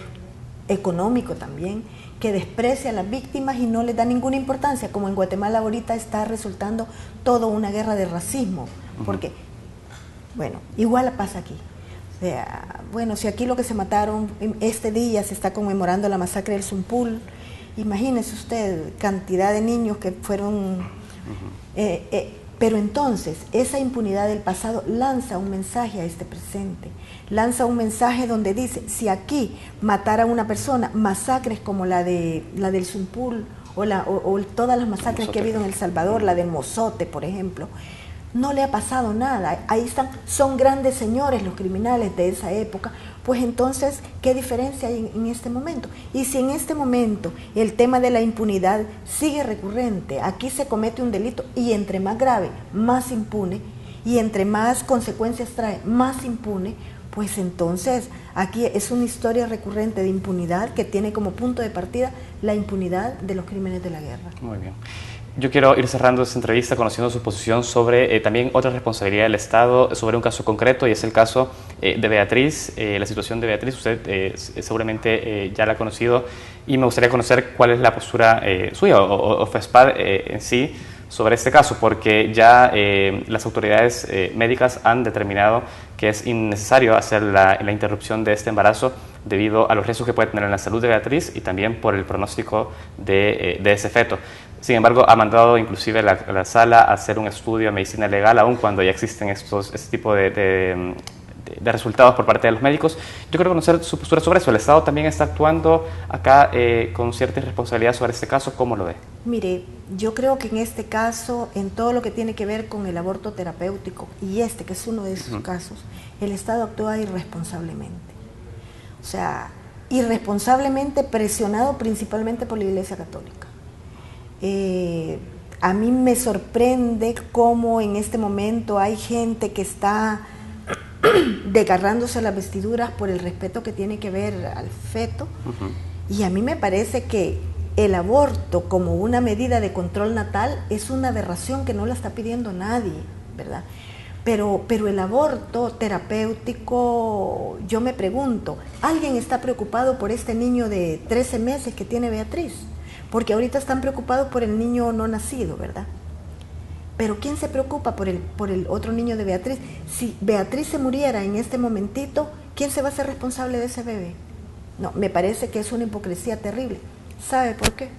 económico también, que desprecia a las víctimas y no les da ninguna importancia, como en Guatemala ahorita está resultando toda una guerra de racismo, porque, bueno, igual pasa aquí. O sea, bueno, si aquí lo que se mataron, este día se está conmemorando la masacre del Zumpul, imagínese usted, cantidad de niños que fueron... pero entonces, esa impunidad del pasado lanza un mensaje a este presente, lanza un mensaje donde dice, si aquí matara a una persona, masacres como la del Zumpul o todas las masacres que ha habido en El Salvador, la del Mozote, por ejemplo, no le ha pasado nada, ahí están, son grandes señores los criminales de esa época, pues entonces, ¿qué diferencia hay en este momento? Y si en este momento el tema de la impunidad sigue recurrente, aquí se comete un delito y entre más grave, más impune, y entre más consecuencias trae, más impune, pues entonces aquí es una historia recurrente de impunidad que tiene como punto de partida la impunidad de los crímenes de la guerra. Muy bien. Yo quiero ir cerrando esta entrevista conociendo su posición sobre también otra responsabilidad del Estado, sobre un caso concreto, y es el caso de Beatriz, la situación de Beatriz. Usted seguramente ya la ha conocido, y me gustaría conocer cuál es la postura suya o FESPAD en sí sobre este caso, porque ya las autoridades médicas han determinado que es innecesario hacer la interrupción de este embarazo debido a los riesgos que puede tener en la salud de Beatriz y también por el pronóstico de ese feto. Sin embargo, ha mandado inclusive la sala a hacer un estudio de medicina legal, aun cuando ya existen este tipo de resultados por parte de los médicos. Yo quiero conocer su postura sobre eso. ¿El Estado también está actuando acá con cierta irresponsabilidad sobre este caso? ¿Cómo lo ve? Mire, yo creo que en este caso, en todo lo que tiene que ver con el aborto terapéutico, y que es uno de esos casos, el Estado actúa irresponsablemente. O sea, irresponsablemente presionado principalmente por la Iglesia Católica. a mí me sorprende cómo en este momento hay gente que está desgarrándose las vestiduras por el respeto que tiene que ver al feto. Y a mí me parece que el aborto como una medida de control natal es una aberración que no la está pidiendo nadie, ¿verdad? Pero el aborto terapéutico, yo me pregunto, ¿alguien está preocupado por este niño de 13 meses que tiene Beatriz? Porque ahorita están preocupados por el niño no nacido, ¿verdad? Pero ¿quién se preocupa por el otro niño de Beatriz? Si Beatriz se muriera en este momentito, ¿quién se va a hacer responsable de ese bebé? No, me parece que es una hipocresía terrible. ¿Sabe por qué?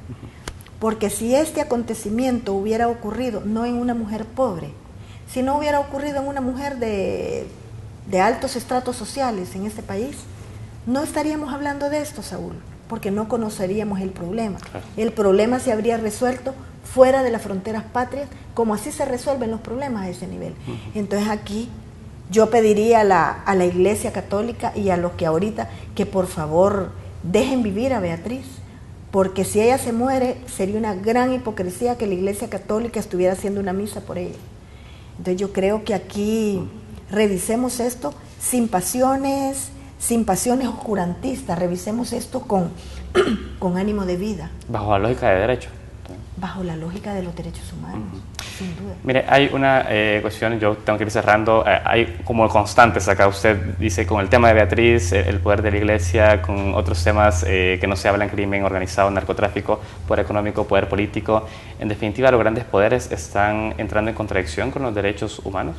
Porque si este acontecimiento hubiera ocurrido no en una mujer pobre, si no hubiera ocurrido en una mujer de altos estratos sociales en este país, no estaríamos hablando de esto, Saúl, porque no conoceríamos el problema. El problema se habría resuelto fuera de las fronteras patrias, como así se resuelven los problemas a ese nivel. Entonces aquí yo pediría a la Iglesia Católica y a los que ahorita, que por favor dejen vivir a Beatriz, porque si ella se muere, sería una gran hipocresía que la Iglesia Católica estuviera haciendo una misa por ella. Entonces yo creo que aquí revisemos esto sin pasiones oscurantistas, revisemos esto con ánimo de vida. Bajo la lógica de derecho. Bajo la lógica de los derechos humanos, sin duda. Mire, hay una cuestión, yo tengo que ir cerrando, hay como constantes acá, usted dice con el tema de Beatriz, el poder de la Iglesia, con otros temas que no se hablan, crimen organizado, narcotráfico, poder económico, poder político. En definitiva, los grandes poderes están entrando en contradicción con los derechos humanos.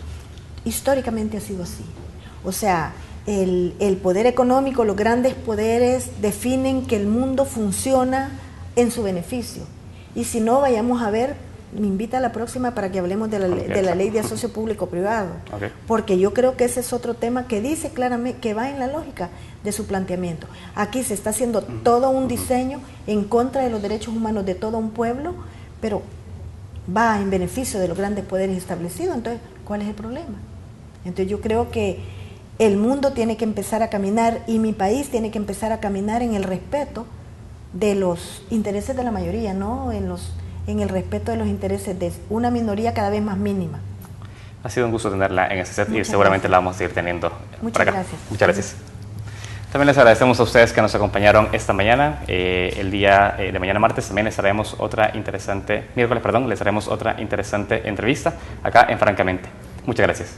Históricamente ha sido así. O sea, el poder económico, los grandes poderes definen que el mundo funciona en su beneficio. Y si no, vayamos a ver, me invita a la próxima para que hablemos de la ley de asocio público-privado. Porque yo creo que ese es otro tema que dice claramente, que va en la lógica de su planteamiento. Aquí se está haciendo todo un diseño en contra de los derechos humanos de todo un pueblo, pero va en beneficio de los grandes poderes establecidos. Entonces, ¿cuál es el problema? Entonces yo creo que el mundo tiene que empezar a caminar y mi país tiene que empezar a caminar en el respeto de los intereses de la mayoría, no en el respeto de los intereses de una minoría cada vez más mínima. Ha sido un gusto tenerla en ese set y seguramente la vamos a seguir teniendo por acá. Gracias. Muchas gracias. También les agradecemos a ustedes que nos acompañaron esta mañana. El día de mañana martes también les haremos otra interesante, miércoles, perdón, les haremos otra interesante entrevista acá en Francamente. Muchas gracias.